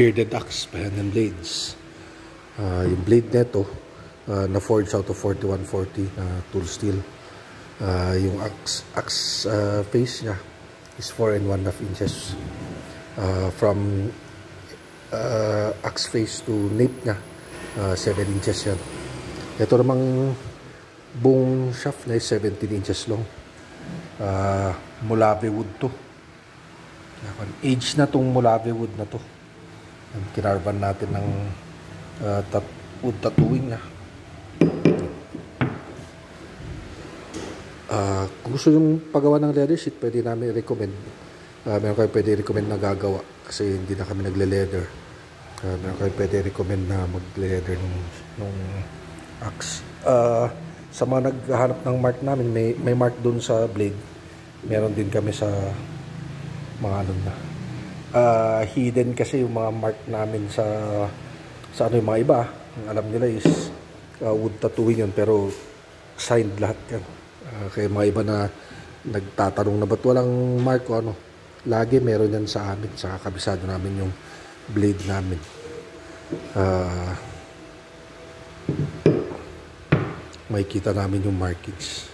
bearded axe and blades. Yung blade neto na forged out of 4140 na tool steel. Yung axe face niya is 4 1/2 inches. From axe face to nape niya 7 inches yan. Ito namang buong shaft na 17 inches long. Mulave wood to. Age na tong mulave wood na to. Kinarban natin ng wood tattooing niya. Kung gusto yung paggawa ng leather sheet, pwede namin i-recommend. Meron kayo pwede i-recommend na gagawa kasi hindi na kami nagle-leather. Meron kayo pwede i-recommend na mag-leather nung axe. Sa mga naghahanap ng mark namin, may mark dun sa blade. Meron din kami sa mga ano na. Hidden kasi yung mga mark namin sa ano yung mga iba. Ang alam nila is wood tattooing yun, pero signed lahat yan. Kaya mga iba na nagtatanong na ba't walang mark o ano, lagi meron yan sa amin, sa kabisado namin yung blade namin. Makikita namin yung markings.